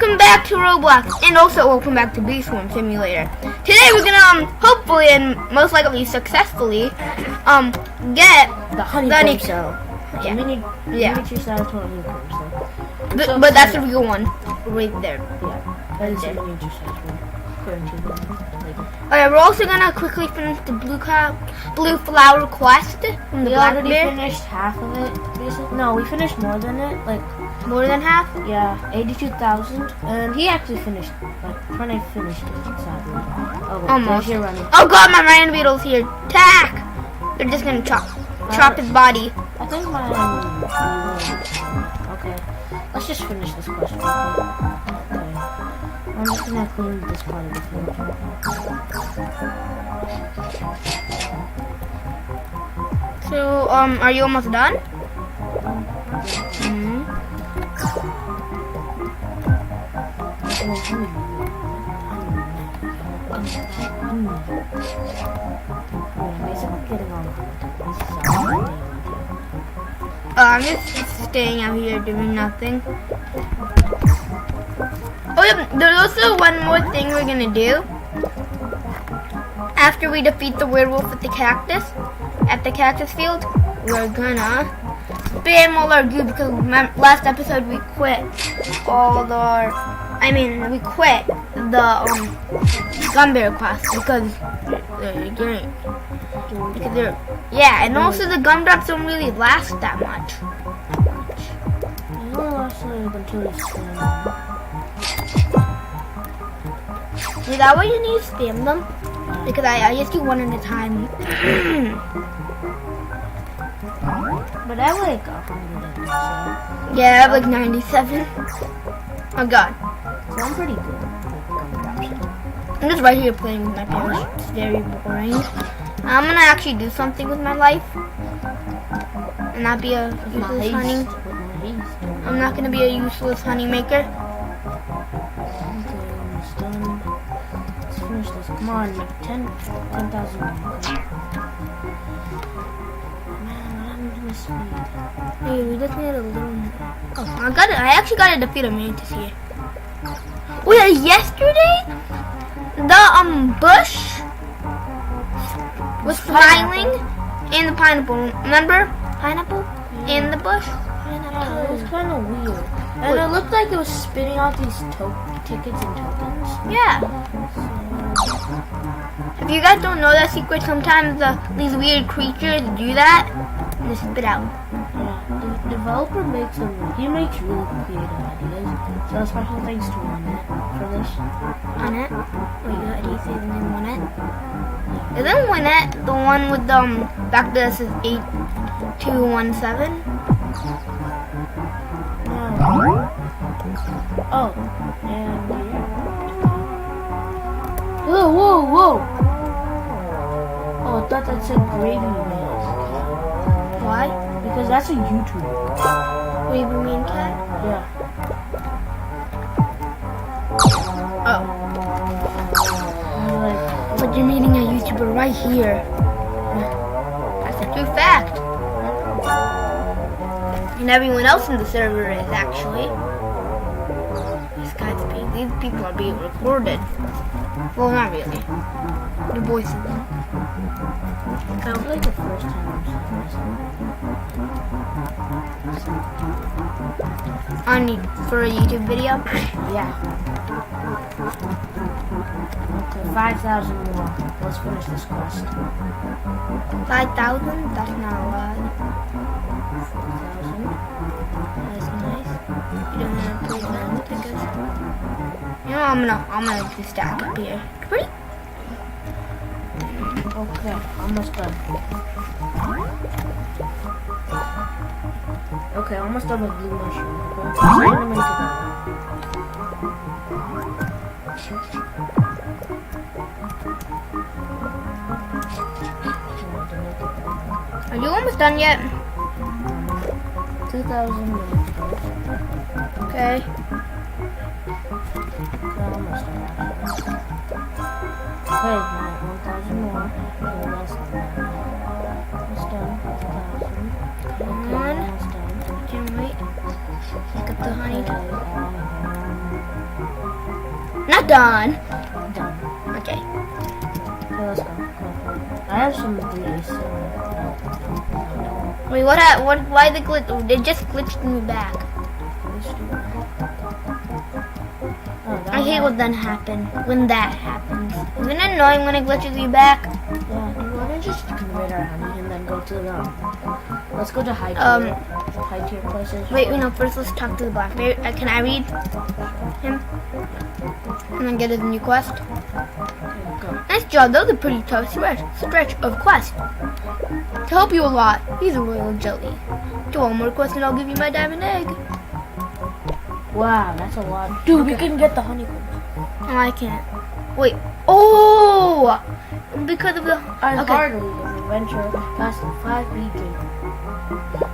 Welcome back to Roblox, and also welcome back to Bee Swarm Simulator. Today we're gonna hopefully and most likely successfully get the honeycomb cell. Yeah. Miniature style honeycomb cell. But that's the real one, right there. Yeah, that is a miniature size one. Alright, we're also gonna quickly finish the blue flower quest from the we black already bear. finished half of it, basically. No, we finished more than it, like More than half? yeah, 82,000. And he actually finished, like, Prene finished it, sadly. Oh, wait, Almost. you're running. Oh god, my rhino beetle's here. Tack! They're just gonna chop his body. I think my okay. Let's just finish this question. Okay. I'm just gonna clean this part of the field. So, are you almost done? I'm just staying out here doing nothing. Oh yeah, there's also one more thing we're gonna do. After we defeat the werewolf at the cactus field, we're gonna spam all our goo because last episode we quit we quit the gun bear quest because they're yeah, and also the gum drops don't really last that much. They only last until you spam them. Is that why you need to spam them? Because I just do one at a time. But I have like 100 so. Yeah, I have like 97. Oh god. So I'm pretty good. I'm just right here playing with my parents. It's very boring. I'm gonna actually do something with my life. And not be a useless honey. I'm not gonna be a useless honey maker. Okay, almost done. Let's finish this. Come on, 10,000 more. Hey, we just need a little more. Oh, I actually got to defeat a mantis here. Oh yeah, yesterday the bush was smiling in the pineapple. Remember? Pineapple in the bush. Yeah, it was kind of weird. And it looked like it was spitting out these tickets and tokens. Yeah. If you guys don't know that secret, sometimes these weird creatures do that and they spit out. Yeah, the developer makes really creative ideas. So special thanks to Annette for this. Annette? Wait, do you say the name Annette? Isn't Annette the one with back there says 8217? No. Oh, and here. Whoa, whoa, whoa! Oh, I thought that said Gravy Man. Why? Because that's a YouTuber. Gravy Man cat? Yeah. Oh. But you're meeting a YouTuber right here. That's a true fact. And everyone else in the server is actually. These people are being recorded. Well, not really. The voices. That was like the first time I'm seeing this. For a YouTube video? Yeah. Okay, 5,000 more. Let's finish this quest. 5,000? That's not a lot. 4,000. That's nice. You don't want to play that because you know I'm gonna just stack up here. Pretty. Okay, almost done. Okay, almost done with blue mushroom. Are you almost done yet? 2,000 minutes. Okay. Almost done. Okay, 1,000 more. Okay, less than that. Almost done. 1,000. Come on. Almost done. Can't wait. Pick up the honey. Done. Done. Okay. Okay, let's go. I have some 3 days. Wait, why the glitch? It just glitched me back. I hate when that happens. Isn't it annoying when it glitches you back? Yeah, do you want to just convert our honey and then go to the... Let's go to high tier places. Wait, first let's talk to the Blackberry. Can I read him? And then get his new quest? Okay, go. Nice job, that was a pretty tough stretch of quest. To help you a lot, he's a royal jelly. Do one more quest and I'll give you my diamond egg. Wow, that's a lot. Dude, we can get the honeycomb. Oh, I can't. Wait. Oh! Because of the... Our hardly adventure past the 5 region.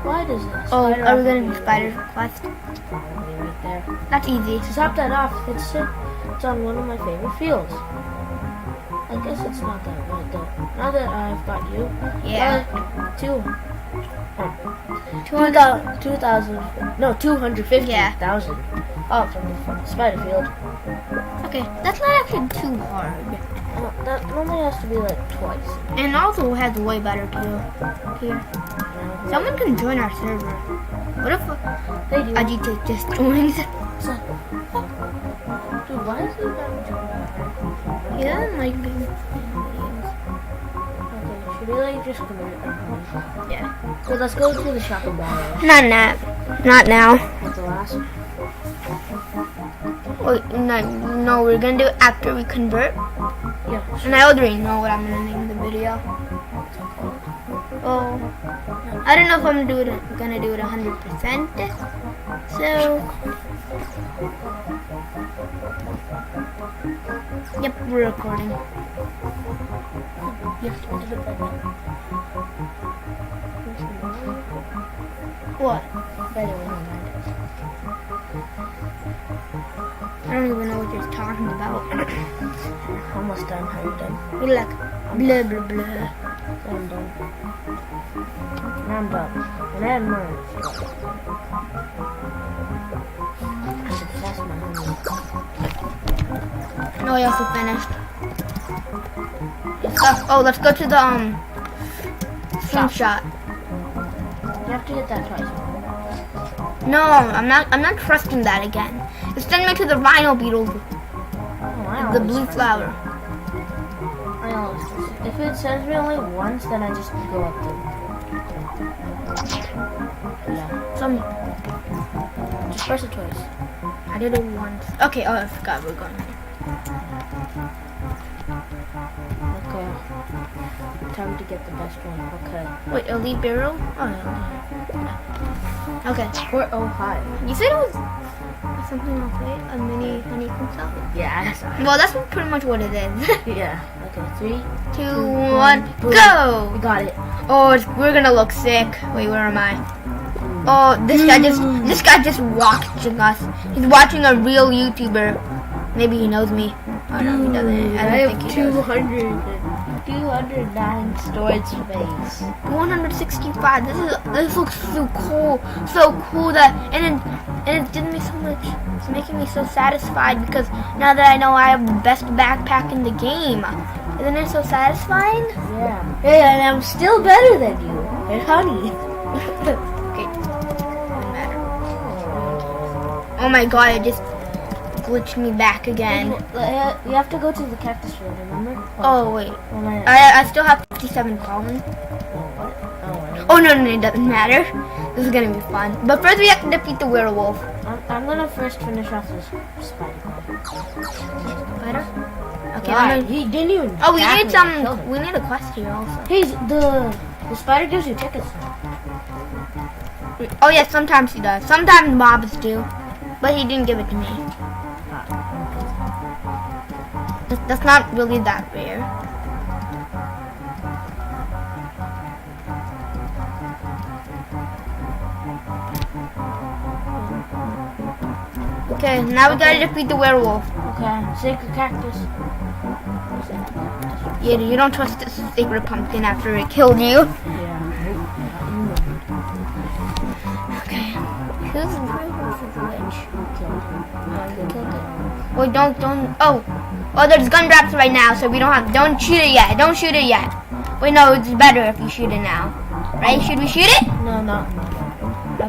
Why does this? Oh, are we going to do spider quest? Probably right there. That's easy. To top that off, it's on one of my favorite fields. I guess it's not that bad though. Now that I've got you. Yeah. 250,000. Yeah. Oh, from the spider field. Okay, that's not actually too hard. That only has to be like twice. And also has way better here. Someone can join our server. What if They do. Ajit just joins? Dude, why is he not joining? He doesn't like being videos. Okay, should we like just come in? Yeah. Well, let's go to the shopping bar. Not now. That's the last. Wait, no, we're gonna do it after we convert. Yeah. And I already know what I'm gonna name the video. Oh, I don't know if I'm gonna do it 100%. So, yep, we're recording. What? I don't even know what you're talking about. Almost done. How you done? You're like blah blah blah. I'm done. And I'm done. And then mine. That's my honey. No, I also finished. Let's go to the slingshot. You have to hit that twice. No, I'm not trusting that again. It's sending me to the rhino beetle, the blue flower. If it sends me only once, then I just go up there. Yeah. Just press it twice. I did it once. Okay, I forgot we're going. Okay. Time to get the best one. Okay. Wait, elite barrel? Oh, yeah. Okay. Port O Hive. You said it was something else, right? A mini honeycomb cell? Yeah, that's right. Well, that's pretty much what it is. Yeah. Okay. 3, 2, 1, go! We got it. Oh, we're gonna look sick. Wait, where am I? Oh, this guy just watching us. He's watching a real YouTuber. Maybe he knows me. Oh no, he doesn't. I don't think he does. 209 storage space. 165. This looks so cool that and it's giving me so much. It's making me so satisfied because now that I know I have the best backpack in the game. Isn't it so satisfying? Yeah. Hey, and I'm still better than you. And honey. Okay. Doesn't matter. Oh my god! It just glitched me back again. You have to go to the cactus field, remember? Oh wait. I still have 57 pollen. Oh no, it doesn't matter. This is gonna be fun. But first we have to defeat the werewolf. I'm gonna first finish off this spider. Spider? Okay. Why? He didn't even. Oh, we need some. We need a quest here also. Hey, the spider gives you tickets. Oh yeah, sometimes he does. Sometimes mobs do, but he didn't give it to me. That's not really that rare. Okay, now we gotta defeat the werewolf. Okay, sacred cactus. Yeah, you don't trust this sacred pumpkin after it killed you. Yeah. Okay. Who's the werewolf of which? Okay. Wait, don't. Oh, there's gumdrops right now, so we don't have. Don't shoot it yet. Don't shoot it yet. Wait, no, it's better if you shoot it now. Right? Should we shoot it? No, no.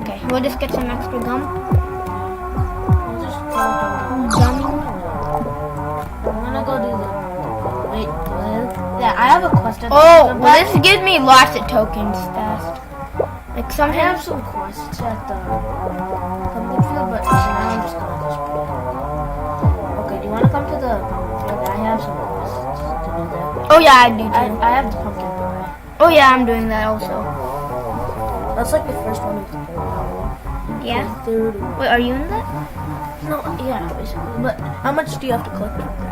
Okay, we'll just get some extra gum. I'll just Gum. I'm gonna go do the. Wait, what? Yeah, I have a question. Oh, well, this gives me lots of tokens fast. Like I sometimes. have some quests at the pumpkin field, but now I'm just gonna just put it. Okay, do you wanna come to the pumpkin field? I have some quests to do there. Oh yeah, I do too. I have the pumpkin pie. Oh yeah, I'm doing that also. That's like the first one of the Yeah. third one. Wait, are you in that? No, yeah, basically. But how much do you have to collect from there?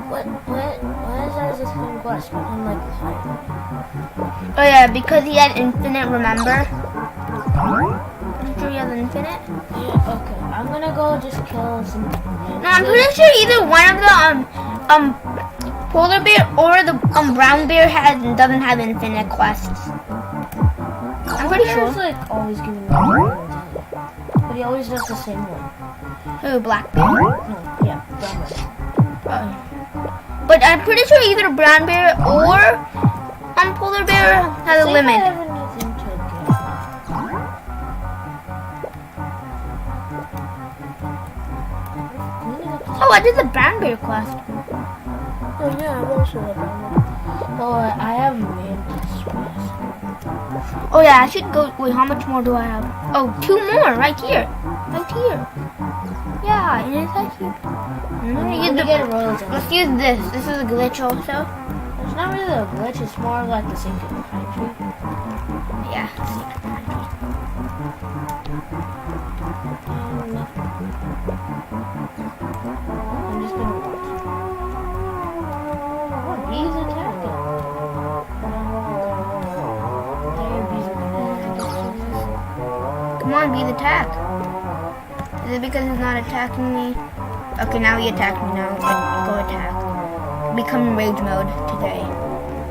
What is that as a second quest? But I'm like high. Oh yeah, because he had infinite. Remember? I'm sure he has infinite. Yeah, okay. I'm gonna go just kill some. No, I'm pretty sure either one of the polar bear or the brown bear doesn't have infinite quests. I'm pretty sure. He's like always giving me one, but he always does the same one. Who, black bear? No, yeah, brown bear. But I'm pretty sure either brown bear or polar bear has a limit. I have anything to get. Oh, I did the brown bear quest. Oh yeah, I've also had brown bear. Oh, I have mantis quest. Oh yeah, I should go. Wait, how much more do I have? Oh, 2 more right here. Right here. Yeah, and it's right here. Let's use this. This is a glitch also. It's not really a glitch, it's more of like the secret pine tree. Yeah, secret pine tree. I'm just gonna watch. Oh, bees attacking. Come on, bees attack. Is it because he's not attacking me? Okay, now he attacked me now. Go attack. Become rage mode today.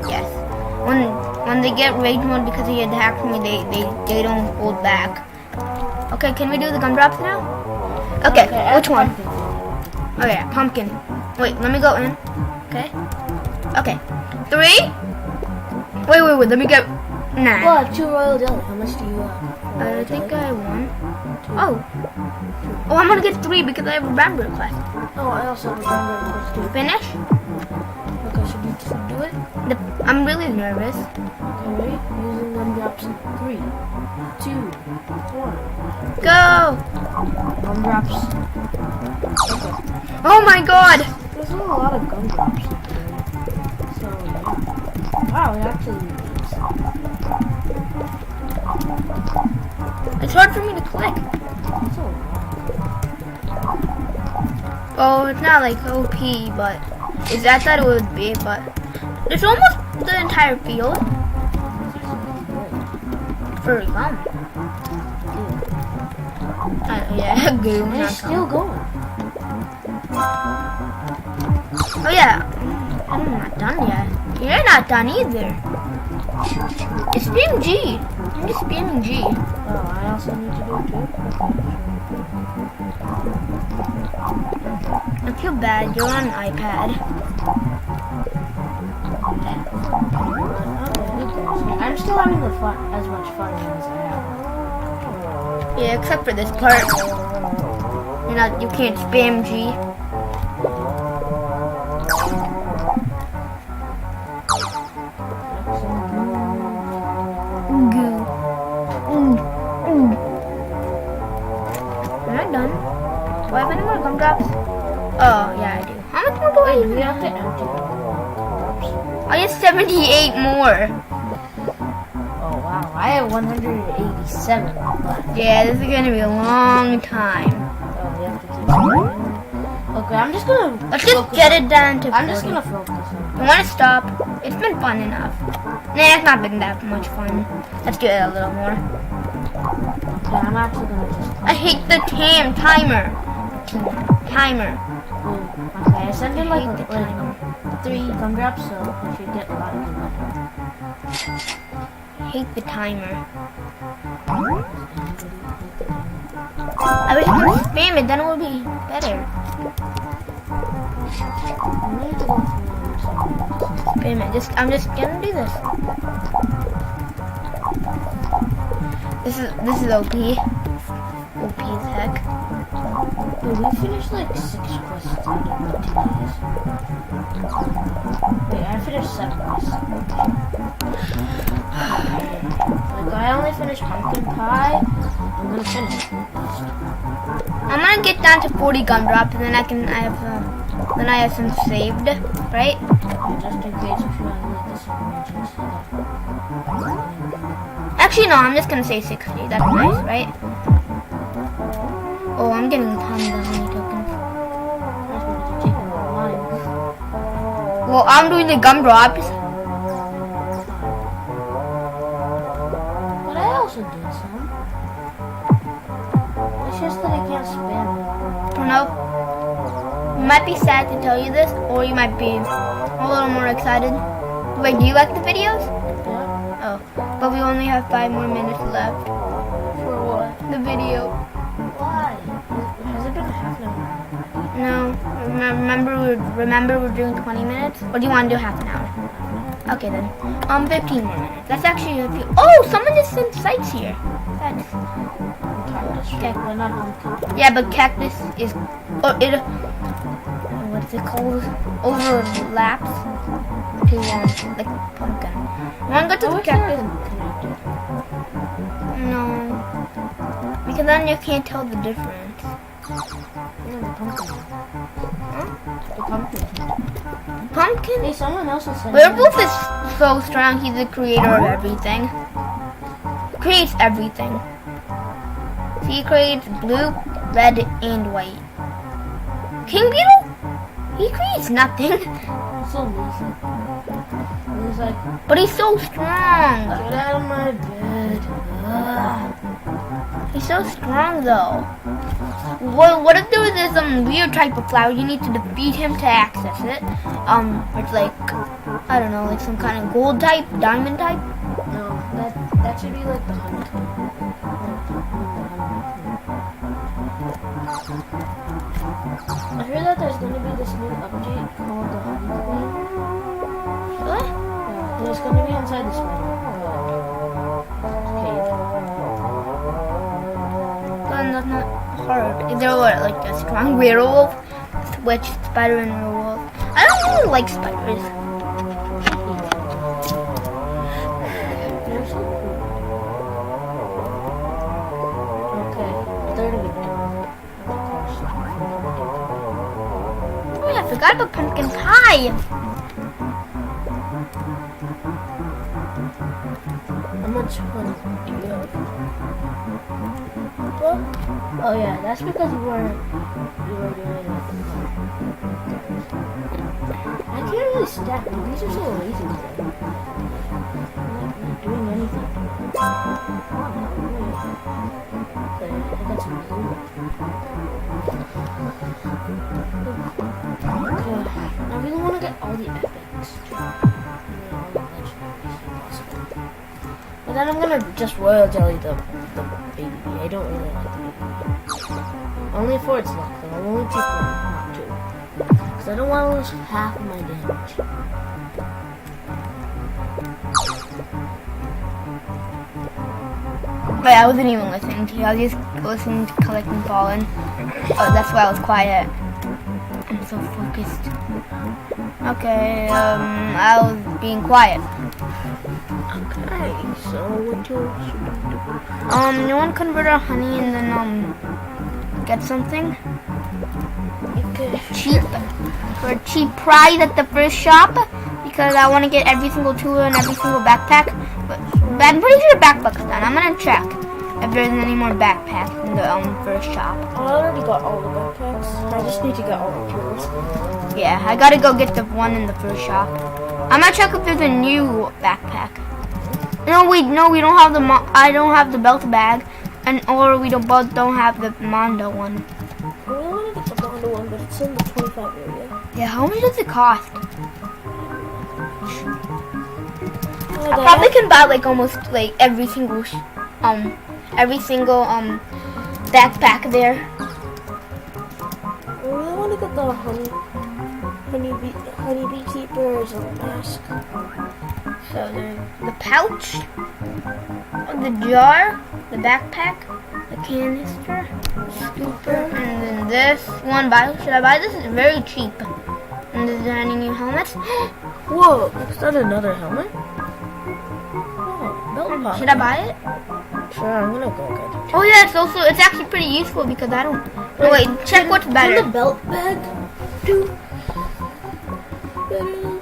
Yes. When they get rage mode because he attacked me, they don't hold back. Okay, can we do the gumdrops now? Okay, which one? Okay, pumpkin. Wait, let me go in. Okay. Okay. 3. Wait, let me get 9. Well, 2 royal jelly. How much do you I think I won. Oh, I'm gonna get 3 because I have a brown bear quest. Oh, I also have a brown bear quest too. Finish? Okay, should we do it? I'm really nervous. Okay, ready? Using gumdrops. 3, 2, 1. Go! Gumdrops. Oh my god! There's not a lot of gumdrops. So, yeah. Wow, it actually is. It's hard for me to click. That's a lot. Oh, it's not like OP, but I thought it would be, but it's almost the entire field for gum. Yeah, goo. It's still going. Oh yeah, I'm not done yet. You're not done either. It's spam G. I'm just spamming G. Oh, I also need to do it too? I feel bad. You're on an iPad. I'm still having as much fun as I have. Yeah, except for this part. You can't spam G. Goo. Am I done? Do I have any more gumdrops? Oh, yeah, I do. How much more do I Wait, even we have? have to empty gumdrops. I have 78 more. Oh wow, I have 187 left. Yeah, this is gonna be a long time. Oh, we have to keep going. Okay, I'm just gonna. Let's just get it down to 40. I'm just gonna focus on. I want to stop. It's been fun enough. Nah, it's not been that much fun. Let's do it a little more. Okay, I'm actually gonna just. I hate the timer. Timer. Okay, I sent in like 3 gumdrops, so I should get a lot of gumdrops. I hate the timer. I wish I could spam it, then it would be better. Spam it. I'm just gonna do this. This is OP. OP as heck. Dude, we finished like 6 quests in 2 days. Wait, I finished 7 quests. Like, I only finished pumpkin pie. I'm gonna finish it. I'm gonna get down to 40 gumdrops, and then I have some saved, right? Just in case if you want to like this information. Actually, no, I'm just gonna say 60. That's nice, right? Oh, I'm getting tons of honey tokens. Well, I'm doing the gumdrops. But I also did some. It's just that I can't spam it. I don't know. You might be sad to tell you this, or you might be a little more excited. Wait, do you like the videos? Yeah. Oh, but we only have 5 more minutes left. For what? The video. Why? Has it been half an hour? No, remember we're doing 20 minutes? Or do you want to do half an hour? Okay then. 15 more minutes. That's actually a few. Oh, someone just sent sites here. That's Okay, we're not on camera. yeah, but cactus is what's it called? Overlaps to like pumpkin. You want to go to the cactus? Connected. No, because then you can't tell the difference. Yeah, the pumpkin. Huh? The pumpkin. Pumpkin? Hey, someone else is saying. Werewolf is so strong. He's the creator of everything. He creates everything. He creates blue, red, and white. King Beetle? He creates nothing. I'm so lazy. He's like, But he's so strong. get out of my bed. He's so strong though. What if there was this weird type of flower? You need to defeat him to access it. It's like, I don't know, like some kind of gold type, diamond type. No, that should be like the honey. I heard that there's going to be this new update called the Honey Queen. What? Yeah, and it's going to be inside the spider cave. Then that's not hard. Is there what, like a strong werewolf, witch, spider, and werewolf? I don't really like spiders. They're so cool. Okay, 30 minutes. Oh yeah, I forgot about pumpkin pie. How much money do you have? What? Oh yeah, that's because you were doing it. I can't really stack them. These are so lazy today. I'm not doing anything. Okay, I got some blue. Okay, I really want to get all the epics too. But then I'm gonna just royal jelly the baby bee. I don't really like the baby bee. Only for its luck though. I'll only take 1, not 2. Because I don't want to lose half of my damage. Wait, I wasn't even listening to you. I was just listening to Collect and Fallen. Oh, that's why I was quiet. I'm so focused. Okay, I was being quiet. Okay, so what you should do? You want to convert our honey and then, get something? Okay. Cheap. For a cheap price at the first shop. Because I want to get every single tool and every single backpack. But I'm pretty sure the backpack's done. I'm going to check if there's any more backpacks in the first shop. I already got all the backpacks. I just need to get all the tools. Yeah, I gotta go get the one in the first shop. I'm gonna check if there's a new backpack. No, we don't have the. I don't have the belt bag, or we both don't have the Mondo one. I really want to get the Mondo one, but it's in the 25 area. Yeah, how much does it cost? I probably can buy like almost like every single backpack there. I really want to get the honey beekeeper's mask. So the pouch, the jar, the backpack, the canister, the scooper, and then this one. Should I buy this? It's very cheap. And is there any new helmets? Whoa, is that another helmet? Oh, belt pocket. Should I buy it? Sure, I'm gonna go get it. Oh yeah, it's actually pretty useful because I don't. Oh wait, check what's better. Can the belt bag do better?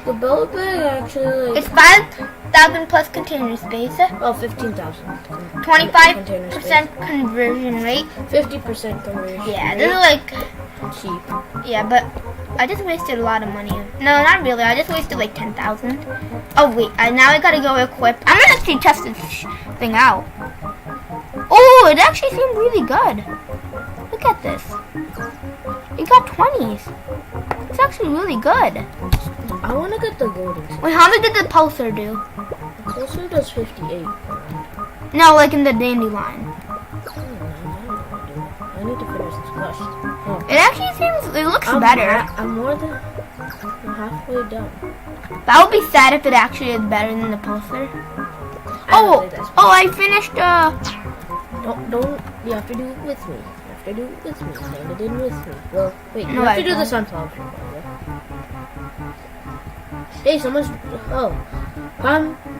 The belt bag actually like... It's 5,000 plus container space. Oh, 15,000. 25% conversion rate. 50% conversion. Yeah, this is like cheap. Yeah, but I just wasted a lot of money. No, not really. I just wasted like 10,000. Oh wait, now I gotta go equip. I'm gonna actually test this thing out. Oh, it actually seemed really good. Look at this. You got 20s. It's actually really good. I want to get the golden. Wait, how much did the pulsar do? The pulsar does 58. No, like in the dandelion. I need to finish this quest. Oh. It actually seems, it looks better. I'm more than halfway done. That would be sad if it actually is better than the pulsar. I finished, Don't, you have to do it with me. You have to do it with me. Stand it in with me. Well, wait, you No, have I to do the don't. sunflower. Hey, someone's,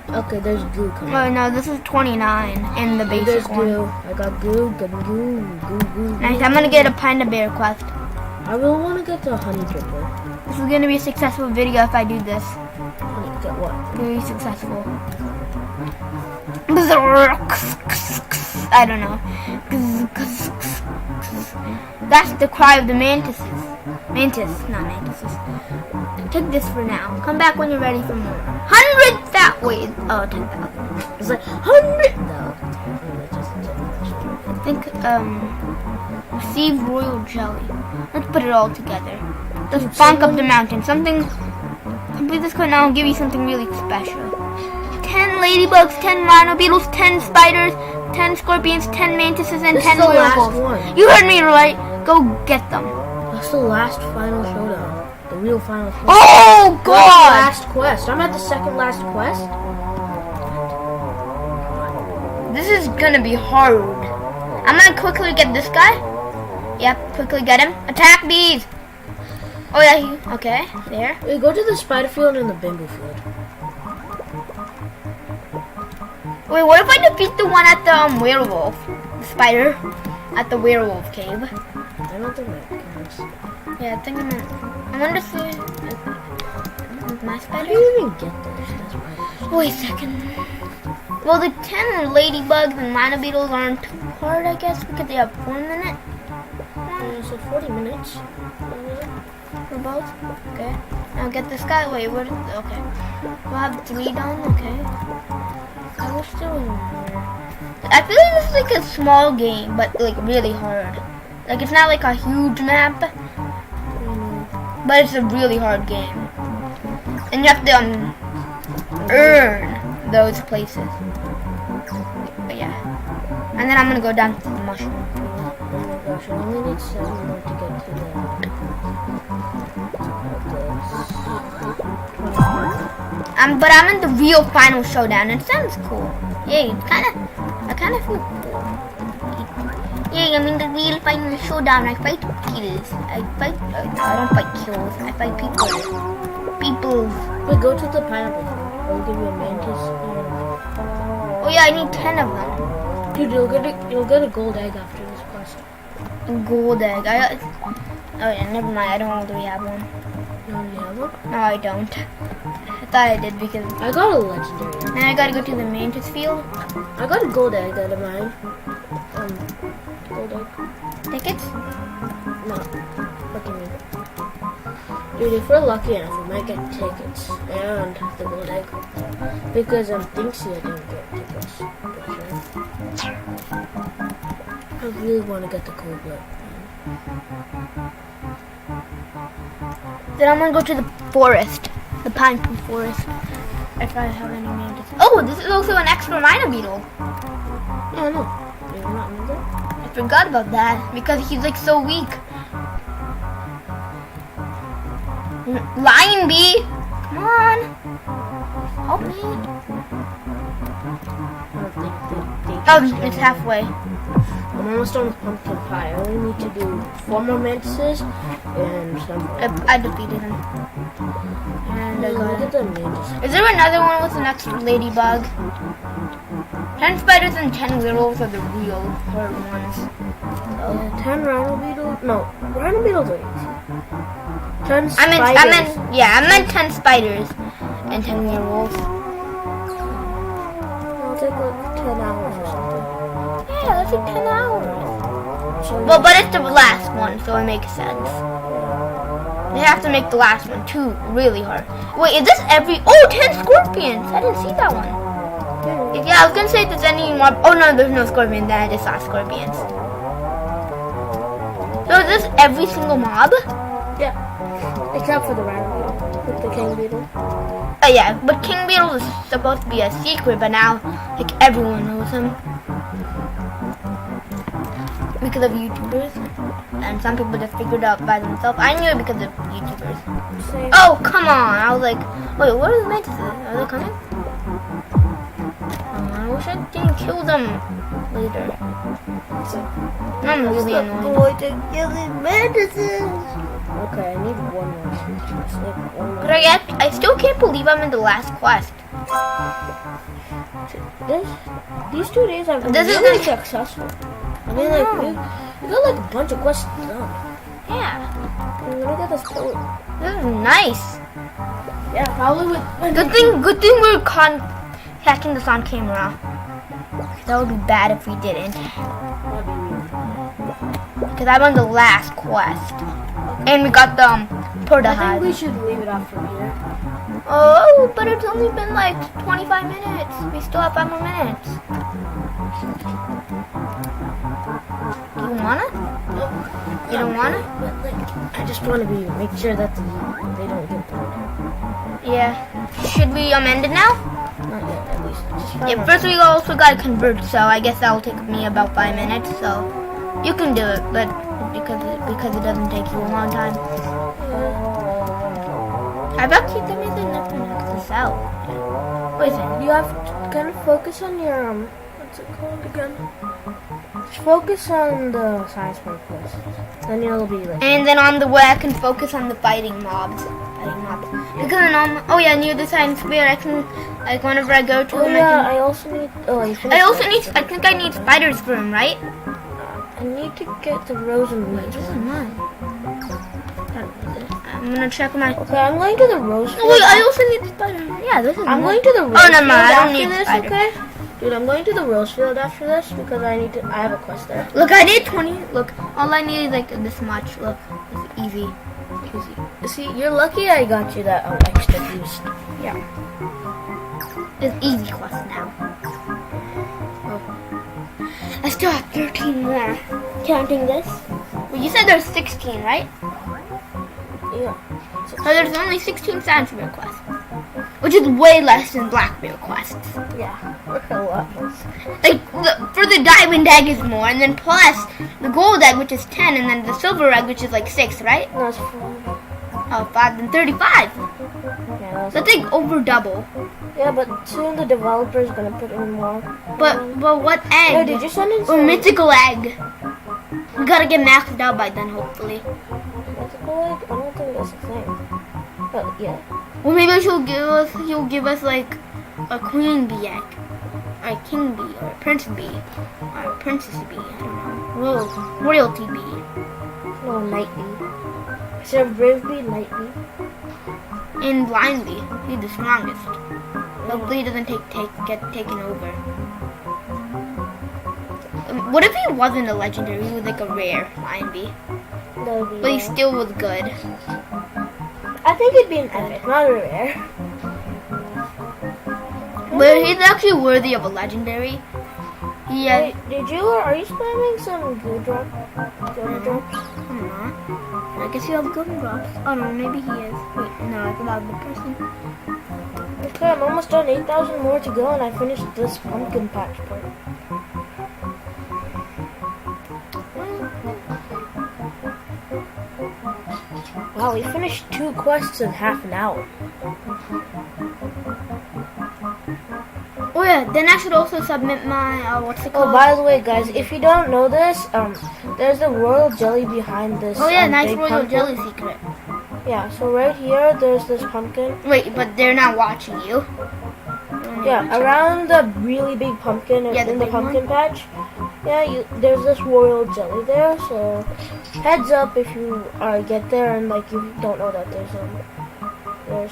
okay, there's goo coming. oh no, this is 29 in the There's basic one. goo. I got goo. Nice, I'm gonna get a Panda Bear quest. I really want to get the honey dripper. This is gonna be a successful video if I do this. Honey, get what? Very successful. I don't know. That's the cry of the mantises. Mantis, not mantises. Take this for now. Come back when you're ready for more. 100 that way. Oh, 10,000. It's like 100 though. I think, receive royal jelly. Let's put it all together. Let's bonk up the mountain. Complete this quest now and give you something really special. 10 ladybugs, 10 rhino beetles, 10 spiders, 10 scorpions, 10 mantises, and 10 werewolves. You heard me right. Go get them. That's the last final showdown. The real final quest. Oh, That's the God! last quest. I'm at the second last quest. This is gonna be hard. I'm gonna quickly get this guy. Yep, quickly get him. Attack these! Oh, yeah, okay, there. We go to the spider field and the bamboo field. Wait, what if I defeat the one at the werewolf? The spider at the werewolf cave? I don't think that counts. Yeah, I think I wonder if my How spider. do you even get those? That's my question. Wait a second. Well, the 10 ladybugs and rhino beetles aren't too hard, I guess, because they have 4 minutes. So 40 minutes. For both? Okay. Now get this guy. Wait, what? Okay. We'll have 3 done. Okay. I wish there was more. I feel like this is like a small game, but like really hard. Like it's not like a huge map, but it's a really hard game. And you have to earn those places. But yeah. And then I'm gonna go down to the mushroom. Oh my gosh, I only need 7 more to get to But I'm in the real final showdown. It sounds cool. Yay, I kind of feel cool. Yay, I'm in the real final showdown. I fight kills. I don't fight kills. I fight people. Wait, go to the pineapple. I'll give you a mantis. Oh yeah, I need 10 of them. Dude, you'll get a gold egg after this quest. A gold egg. Oh yeah, never mind. I don't already have one. You already have one? No, I don't. I thought I did because. I got a legendary. Then I gotta go to the mantis field. I got a gold egg out of mine. Gold egg. Tickets? No. What do you mean? Dude, if we're lucky enough, we might get tickets and the gold egg. Because Thinksy I didn't get tickets. For sure. I really want to get the gold egg. Then I'm gonna go to the forest. The pine tree forest. If I have any mantis. Oh, this is also an extra rhino beetle. Yeah, no. You're not in there? I forgot about that because he's like so weak. Lion bee, come on, help me. Oh, it's halfway. I'm almost done with pumpkin pie. I only need to do 4 more mantises and some. I defeated him. And I Look got at the ninjas. Is there another one with an extra ladybug? 10 spiders and 10 werewolves are the real hard ones. 10 rhino beetles? No, rhino beetles are easy. 10 I spiders. meant 10 spiders and 10 werewolves. It'll take like 10 hours or something. Yeah, that's like 10 hours. So Well, but it's the last one, so it makes sense. They have to make the last one too really hard. Wait, is this every? Oh, 10 scorpions! I didn't see that one. Yeah, I was gonna say if there's any mob. Oh no, there's no scorpion. Then I just saw scorpions. So is this every single mob? yeah, except for the rhino beetle with the king beetle. Oh yeah, but King Beetle is supposed to be a secret, but now like everyone knows him because of YouTubers, and some people just figured out by themselves. I knew it because of YouTubers. Same. Oh come on! I was like, wait, what are the mantises? Are they coming? Oh, I wish I didn't kill them later. I'm really annoyed. Boy to kill the mantises. Okay, I need one more. Just like one more. But I still can't believe I'm in the last quest. These 2 days have been This is really the- successful. I mean, like, we got like a bunch of quests done. Yeah, I'm gonna get this boat. this is nice. Yeah, probably with. Good thing we're catching this on camera. That would be bad if we didn't. Because I'm on the last quest. And we got the Port O I think we Hive. should leave it off from here. Oh, but it's only been like 25 minutes. We still have 5 more minutes. You wanna? You don't wanna? But like, I just want to make sure that they don't get bored. Yeah. Should we end it now? Not yet, at least. Just Yeah, first we also gotta convert, so I guess that'll take me about 5 minutes, so you can do it, but because it doesn't take you a long time. I bet you there isn't nothing next to sell. What is it? You have to kind of focus on your what's it called again? Just focus on the science fair quest. Then you'll be like. And then on the way I can focus on the fighting mobs. Because oh yeah, near the science fair I can, like whenever I go to Oh them, yeah, I also need. Oh, you finished. I think I need spiders for him, right? I need to get the rose and weeds. I'm gonna check my. Okay, I'm going to the rose Oh field. wait, I also need the spider. Yeah, this is. I'm mine. going to the rose Oh, never field mind, I don't after need this, spider. okay? Dude, I'm going to the rose field after this because I have a quest there. Look, I did 20. Look, all I need is like this much. Look, it's easy. See, you're lucky I got you that extra boost. Yeah. It's easy quest now. Oh. I still have 13 more. Counting this. Well, you said there's 16, right? Yeah. So there's only 16 science fair quests, which is way less than black bear quests. Yeah. We're a lot less. Like for the diamond egg is more, and then plus the gold egg, which is 10, and then the silver egg, which is like 6, right? No, it's 4. Oh, 5 and 35. Yeah, That's like over double. yeah, but soon the developer's gonna put in more. But what egg? Yeah, did you send in Or some mythical egg. We gotta get maxed out by then, hopefully. mythical egg? I don't think that's a thing. But yeah. Well, maybe he'll give us like a queen bee egg, or a king bee, or a prince bee, or a princess bee. I don't know. Royalty bee. No, night bee. Instead of brave bee, night bee. And blind bee. He's the strongest. Hopefully he doesn't get taken over. What if he wasn't a legendary? He was like a rare lion bee, That would be but he rare. still was good. I think it'd be an epic, not a rare. But he's actually worthy of a legendary. He Wait, are you spamming some good drops? I'm not. I guess he has golden drops. Oh no, maybe he is. Wait, no, I forgot the person. Okay, I'm almost done. 8,000 more to go, and I finished this pumpkin patch part. Wow, we finished 2 quests in half an hour. Oh yeah, then I should also submit my, what's it called? Oh, by the way, guys, if you don't know this, there's a royal jelly behind this. Oh yeah, nice big royal pumpkin. jelly secret. Yeah, so right here, there's this pumpkin. Wait, but they're not watching you. Yeah, around the really big pumpkin in the pumpkin patch. Yeah, there's this royal jelly there. So heads up if you get there and like you don't know that there's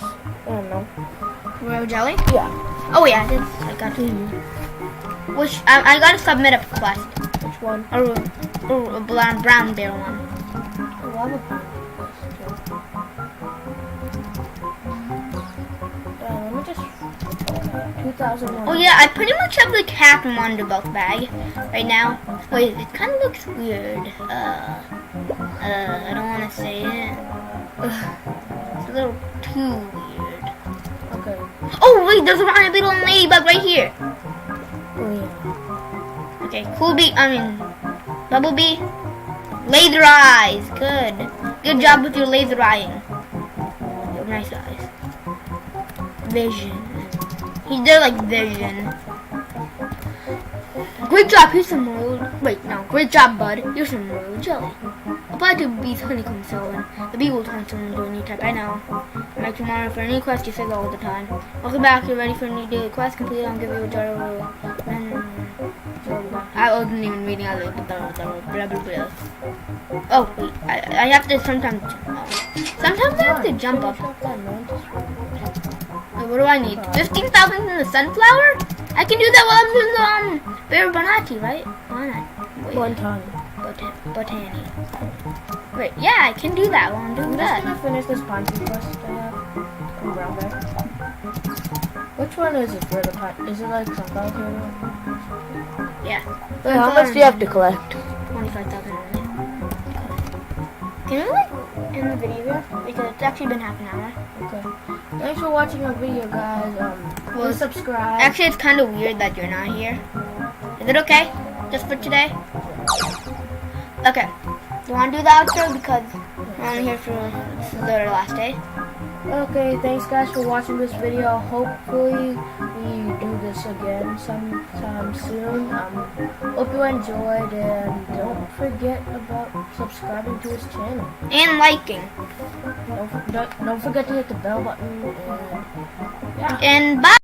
I don't know. Royal jelly? Yeah. Oh yeah, I got to. Which I gotta submit a quest. Which one? A brown bear one. Oh, I have a pumpkin. Let me just 2001. Oh yeah, I pretty much have the Cat Wonderbolt bag right now. Wait, it kind of looks weird. I don't want to say it. It's a little too weird. Okay. Oh wait, there's a little ladybug right here. Oh yeah. Okay, Bumblebee. Laser eyes, good job with your laser eyeing. You have nice eyes. Vision. They're like vision. Great job, here's some great job, bud. Here's some royal jelly. Apply to bee's honeycomb cell and the bee will turn someone into a new type. I know. Like tomorrow for any quest you say that all the time. Welcome back, you're ready for a new daily quest. Complete I'll give you a jar of I wasn't even reading out the blah blah blah. Oh wait, I have to sometimes I have to jump up. What do I need? 15,000 in the sunflower? I can do that while I'm doing the Bear Bonati, right? Botany. Wait, yeah, I can do that while I'm doing that. I'm just gonna finish this pumpkin quest I have from Brown Bear. Which one is it for the pot? Is it like sunflower turtle? Yeah. Wait, how much do you have to collect? 25,000. Can we like end the video here? Because it's actually been half an hour. Okay. Thanks for watching our video, guys. Please subscribe. Actually, it's kind of weird that you're not here. Is it okay? Just for today? Okay. You want to do the outro because we're only here for this is our last day. Okay, thanks guys for watching this video. Hopefully we do this again sometime soon. Hope you enjoyed and don't forget about subscribing to his channel. And liking. Don't forget to hit the bell button and yeah. And bye!